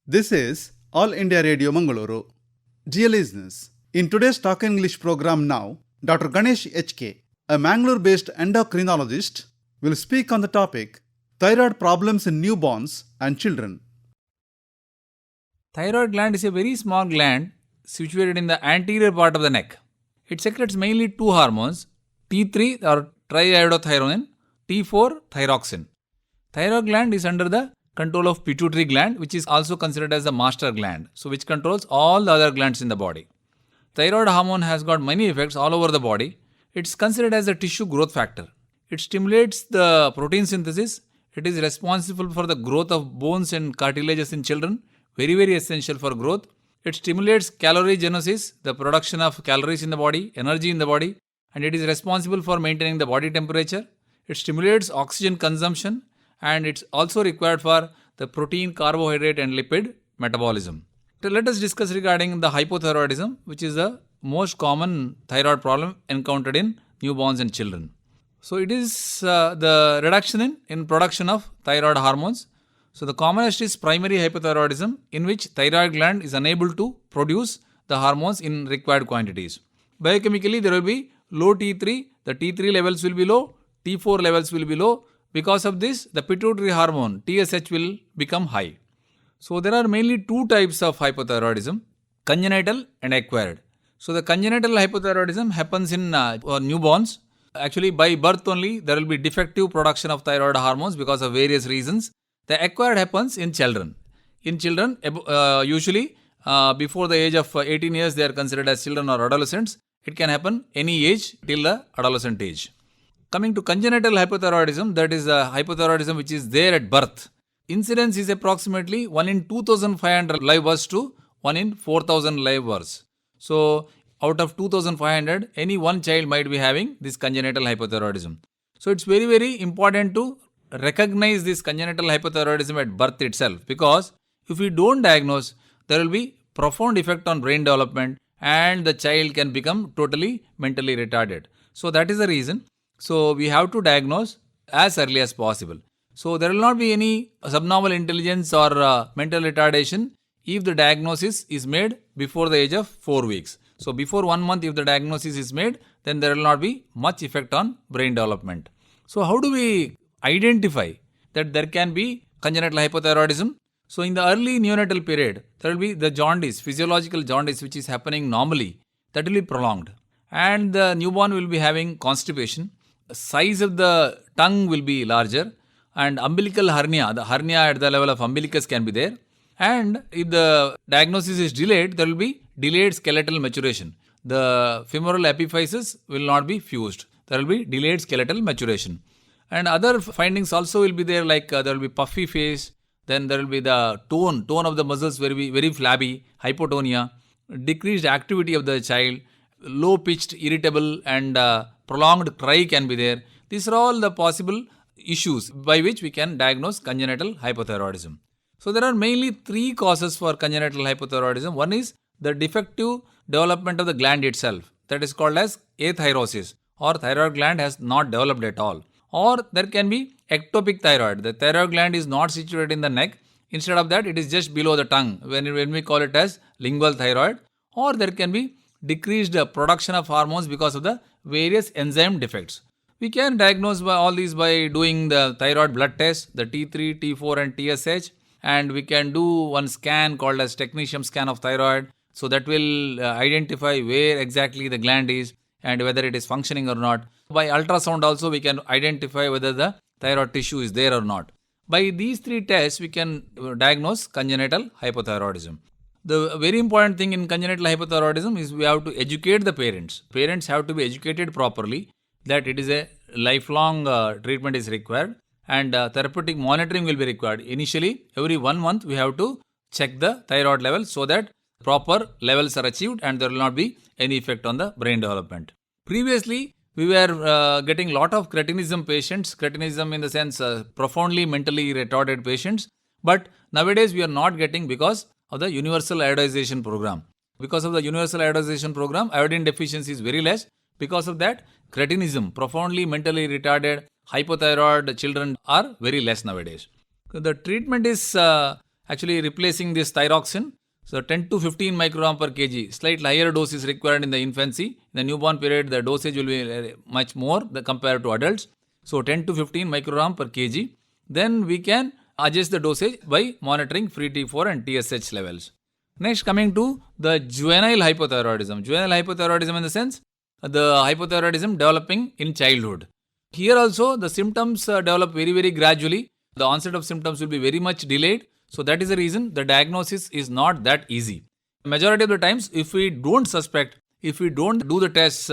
This is All India Radio Mangalore. Dear listeners, in today's Talk English program now, Dr. Ganesh HK, a Mangalore-based endocrinologist, will speak on the topic Thyroid Problems in Newborns and Children. Thyroid gland is a very small gland situated in the anterior part of the neck. It secretes mainly two hormones, T3 or triiodothyronine, T4 thyroxine. Thyroid gland is under the control of pituitary gland, which is also considered as the master gland, so which controls all the other glands in the body. Thyroid hormone has got many effects all over the body. It's considered as a tissue growth factor. It stimulates the protein synthesis. It is responsible for the growth of bones and cartilages in children, very, very essential for growth. It stimulates calorigenesis, the production of calories in the body, energy in the body, and it is responsible for maintaining the body temperature. It stimulates oxygen consumption, and it's also required for the protein, carbohydrate and lipid metabolism. So let us discuss regarding the hypothyroidism, which is the most common thyroid problem encountered in newborns and children. So it is the reduction in production of thyroid hormones. So the commonest is primary hypothyroidism, in which thyroid gland is unable to produce the hormones in required quantities. Biochemically, there will be low T3, the T3 levels will be low, T4 levels will be low. Because of this, the pituitary hormone TSH will become high. So there are mainly two types of hypothyroidism, congenital and acquired. So the congenital hypothyroidism happens in newborns. Actually, by birth only, there will be defective production of thyroid hormones because of various reasons. The acquired happens in children. In children, usually before the age of 18 years, they are considered as children or adolescents. It can happen any age till the adolescent age. Coming to congenital hypothyroidism, that is the hypothyroidism which is there at birth. Incidence is approximately 1 in 2,500 live births to 1 in 4,000 live births. So, out of 2,500, any one child might be having this congenital hypothyroidism. So, it's very, very important to recognize this congenital hypothyroidism at birth itself, because if we don't diagnose, there will be profound effect on brain development and the child can become totally mentally retarded. So, that is the reason. So, we have to diagnose as early as possible. So, there will not be any subnormal intelligence or mental retardation if the diagnosis is made before the age of 4 weeks. So, before 1 month if the diagnosis is made, then there will not be much effect on brain development. So, how do we identify that there can be congenital hypothyroidism? So, in the early neonatal period, there will be the jaundice, physiological jaundice which is happening normally, that will be prolonged. And the newborn will be having constipation. Size of the tongue will be larger, and umbilical hernia, the hernia at the level of umbilicus can be there. And if the diagnosis is delayed, there will be delayed skeletal maturation. The femoral epiphysis will not be fused. There will be delayed skeletal maturation. And other findings also will be there, like there will be puffy face, then there will be the tone of the muscles will be very flabby, hypotonia, decreased activity of the child, low pitched, irritable and prolonged cry can be there. These are all the possible issues by which we can diagnose congenital hypothyroidism. So there are mainly three causes for congenital hypothyroidism. One is the defective development of the gland itself, that is called as athyrosis, or thyroid gland has not developed at all. Or there can be ectopic thyroid. The thyroid gland is not situated in the neck. Instead of that, it is just below the tongue when we call it as lingual thyroid. Or there can be decreased production of hormones because of the various enzyme defects. We can diagnose all these by doing the thyroid blood test, the T3, T4 and TSH, and we can do one scan called as technetium scan of thyroid. So that will identify where exactly the gland is and whether it is functioning or not. By ultrasound also we can identify whether the thyroid tissue is there or not. By these three tests we can diagnose congenital hypothyroidism. The very important thing in congenital hypothyroidism is we have to educate the parents. Parents have to be educated properly that it is a lifelong treatment is required, and therapeutic monitoring will be required. Initially, every 1 month we have to check the thyroid level so that proper levels are achieved and there will not be any effect on the brain development. Previously, we were getting lot of cretinism patients, cretinism in the sense profoundly mentally retarded patients, but nowadays we are not getting because of the universal iodization program. Because of the universal iodization program, iodine deficiency is very less. Because of that, cretinism, profoundly mentally retarded, hypothyroid children are very less nowadays. The treatment is actually replacing this thyroxine. So 10 to 15 microgram per kg, slightly higher dose is required in the infancy. In the newborn period, the dosage will be much more compared to adults. So 10 to 15 microgram per kg. Then we can adjust the dosage by monitoring free T4 and TSH levels. Next, coming to the juvenile hypothyroidism. Juvenile hypothyroidism in the sense, the hypothyroidism developing in childhood. Here also the symptoms develop very, very gradually. The onset of symptoms will be very much delayed. So that is the reason the diagnosis is not that easy. Majority of the times, if we don't suspect, if we don't do the tests,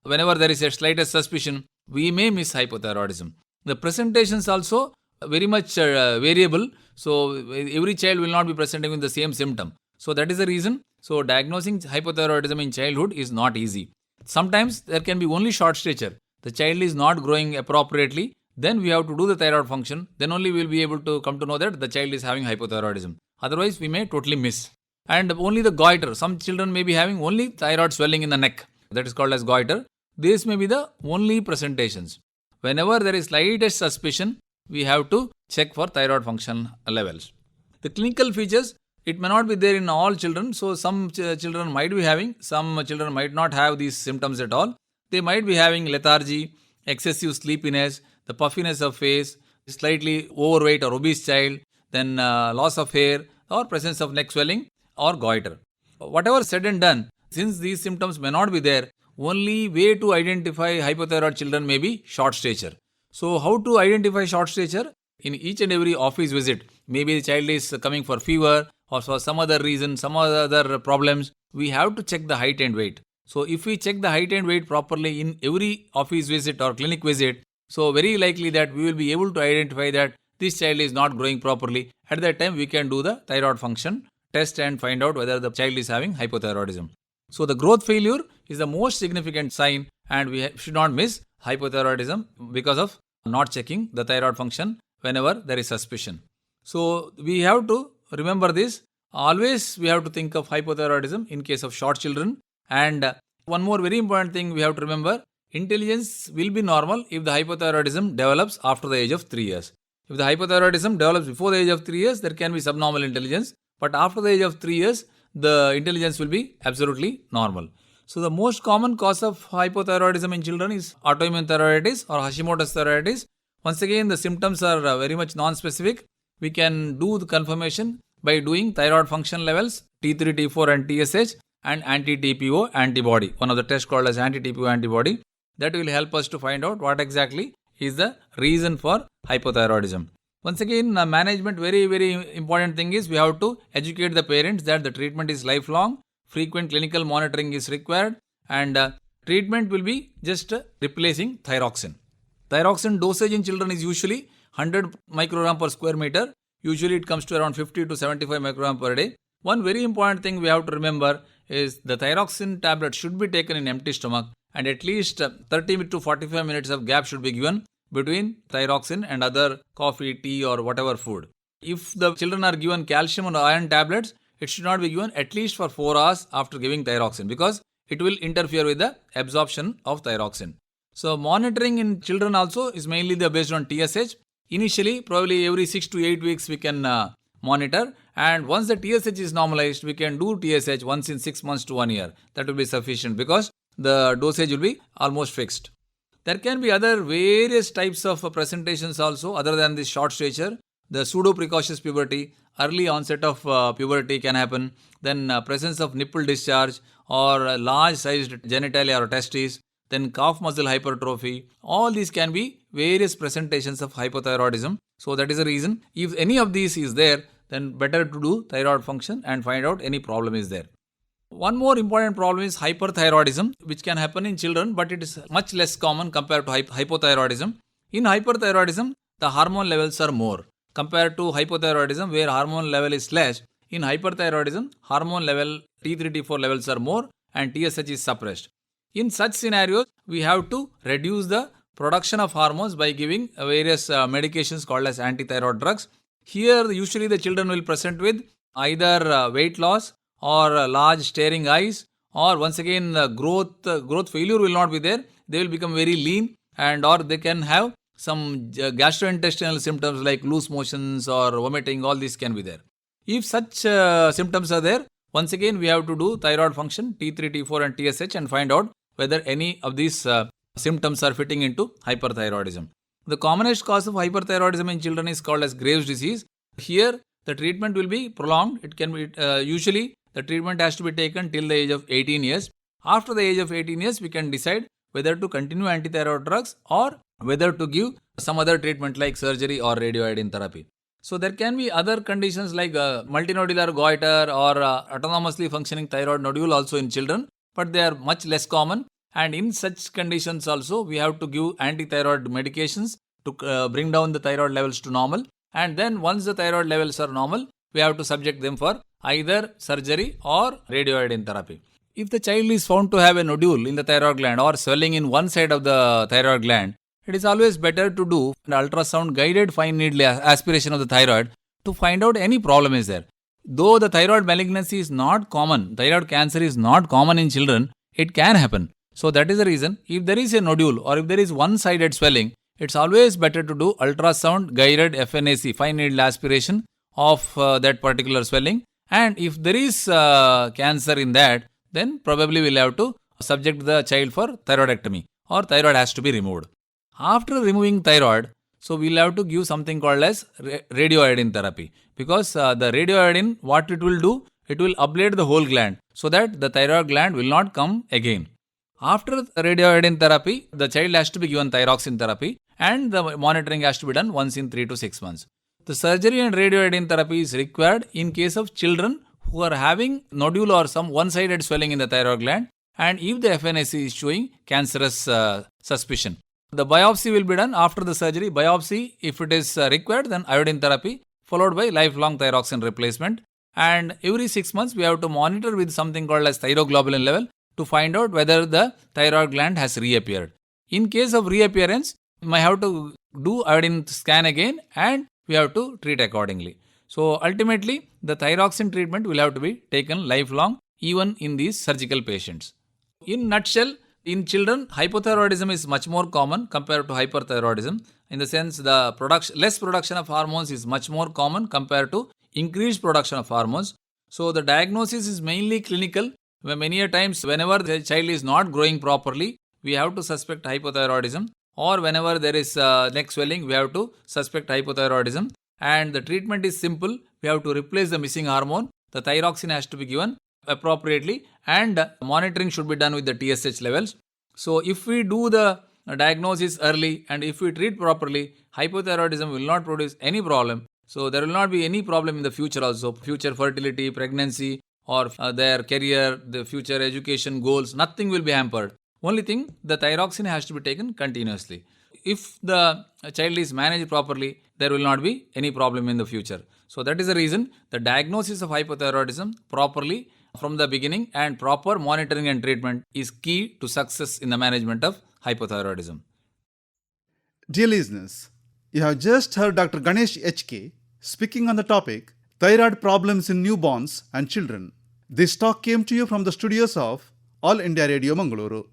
whenever there is a slightest suspicion, we may miss hypothyroidism. The presentations also very much variable. So every child will not be presenting with the same symptom. So that is the reason. So diagnosing hypothyroidism in childhood is not easy. Sometimes there can be only short stature. The child is not growing appropriately. Then we have to do the thyroid function. Then only we will be able to come to know that the child is having hypothyroidism. Otherwise, we may totally miss. And only the goiter. Some children may be having only thyroid swelling in the neck. That is called as goiter. This may be the only presentations. Whenever there is slightest suspicion, we have to check for thyroid function levels. The clinical features, it may not be there in all children. So some children might be having, some children might not have these symptoms at all. They might be having lethargy, excessive sleepiness, the puffiness of face, slightly overweight or obese child, then loss of hair or presence of neck swelling or goiter. Whatever said and done, since these symptoms may not be there, only way to identify hypothyroid children may be short stature. So how to identify short stature? In each and every office visit, maybe the child is coming for fever or for some other reason, some other problems, we have to check the height and weight. So if we check the height and weight properly in every office visit or clinic visit, so very likely that we will be able to identify that this child is not growing properly. At that time, we can do the thyroid function test and find out whether the child is having hypothyroidism. So the growth failure is the most significant sign, and we should not miss hypothyroidism because of not checking the thyroid function whenever there is suspicion. So we have to remember this. Always we have to think of hypothyroidism in case of short children. And one more very important thing we have to remember, intelligence will be normal if the hypothyroidism develops after the age of 3 years. If the hypothyroidism develops before the age of 3 years, there can be subnormal intelligence. But after the age of 3 years, the intelligence will be absolutely normal. So the most common cause of hypothyroidism in children is autoimmune thyroiditis or Hashimoto's thyroiditis. Once again, the symptoms are very much non-specific. We can do the confirmation by doing thyroid function levels, T3, T4 and TSH, and anti-TPO antibody, one of the tests called as anti-TPO antibody. That will help us to find out what exactly is the reason for hypothyroidism. Once again, management, very, very important thing is we have to educate the parents that the treatment is lifelong, frequent clinical monitoring is required, and treatment will be just replacing thyroxine. Thyroxine dosage in children is usually 100 microgram per square meter. Usually it comes to around 50 to 75 microgram per day. One very important thing we have to remember is the thyroxine tablet should be taken in empty stomach, and at least 30 to 45 minutes of gap should be given between thyroxine and other coffee, tea or whatever food. If the children are given calcium or iron tablets, it should not be given at least for 4 hours after giving thyroxine because it will interfere with the absorption of thyroxine. So monitoring in children also is mainly based on TSH. Initially, probably every 6 to 8 weeks we can monitor, and once the TSH is normalized, we can do TSH once in 6 months to 1 year. That will be sufficient because the dosage will be almost fixed. There can be other various types of presentations also other than this short stature. The pseudo-precocious puberty, early onset of puberty can happen, then presence of nipple discharge or large sized genitalia or testes, then calf muscle hypertrophy. All these can be various presentations of hypothyroidism. So that is the reason if any of these is there, then better to do thyroid function and find out any problem is there. One more important problem is hyperthyroidism, which can happen in children, but it is much less common compared to hypothyroidism. In hyperthyroidism, the hormone levels are more compared to hypothyroidism, where hormone level is less. In hyperthyroidism, hormone level T3, T4 levels are more and TSH is suppressed. In such scenarios, we have to reduce the production of hormones by giving various medications called as antithyroid drugs. Here, usually the children will present with either weight loss or large staring eyes, or once again growth failure will not be there. They will become very lean, and or they can have some gastrointestinal symptoms like loose motions or vomiting. All these can be there. If such symptoms are there, once again we have to do thyroid function T3, T4 and TSH and find out whether any of these symptoms are fitting into hyperthyroidism. The commonest cause of hyperthyroidism in children is called as Graves' disease. Here the treatment will be prolonged. It can be usually the treatment has to be taken till the age of 18 years. After the age of 18 years, we can decide whether to continue antithyroid drugs or whether to give some other treatment like surgery or radioiodine therapy. So there can be other conditions like multinodular goiter or autonomously functioning thyroid nodule also in children, but they are much less common. And in such conditions also, we have to give antithyroid medications to bring down the thyroid levels to normal. And then once the thyroid levels are normal, we have to subject them for either surgery or radioiodine therapy. If the child is found to have a nodule in the thyroid gland or swelling in one side of the thyroid gland, it is always better to do an ultrasound guided fine needle aspiration of the thyroid to find out any problem is there. Though the thyroid malignancy is not common, thyroid cancer is not common in children, it can happen. So that is the reason, if there is a nodule or if there is one-sided swelling, it's always better to do ultrasound guided FNAC, fine needle aspiration of that particular swelling. And if there is cancer in that, then probably we'll have to subject the child for thyroidectomy or thyroid has to be removed. After removing thyroid, so we'll have to give something called as radioiodine therapy, because the radioiodine, what it will do, it will ablate the whole gland so that the thyroid gland will not come again. After radioiodine therapy, the child has to be given thyroxine therapy and the monitoring has to be done once in 3 to 6 months. The surgery and radioiodine therapy is required in case of children who are having nodule or some one-sided swelling in the thyroid gland and if the FNAC is showing cancerous suspicion. The biopsy will be done after the surgery. Biopsy, if it is required, then iodine therapy followed by lifelong thyroxine replacement. And every 6 months, we have to monitor with something called as thyroglobulin level to find out whether the thyroid gland has reappeared. In case of reappearance, we might have to do iodine scan again and we have to treat accordingly. So ultimately, the thyroxine treatment will have to be taken lifelong even in these surgical patients. In nutshell, in children, hypothyroidism is much more common compared to hyperthyroidism. In the sense, the less production of hormones is much more common compared to increased production of hormones. So the diagnosis is mainly clinical. Many a times, whenever the child is not growing properly, we have to suspect hypothyroidism. Or whenever there is neck swelling, we have to suspect hypothyroidism. And the treatment is simple. We have to replace the missing hormone. The thyroxine has to be given appropriately and monitoring should be done with the TSH levels. So if we do the diagnosis early and if we treat properly, hypothyroidism will not produce any problem. So there will not be any problem in the future also. Future fertility, pregnancy or their career, the future education goals, nothing will be hampered. Only thing, the thyroxine has to be taken continuously. If the child is managed properly, there will not be any problem in the future. So that is the reason the diagnosis of hypothyroidism properly from the beginning and proper monitoring and treatment is key to success in the management of hypothyroidism. Dear listeners, you have just heard Dr. Ganesh HK speaking on the topic Thyroid Problems in Newborns and Children. This talk came to you from the studios of All India Radio Mangalore.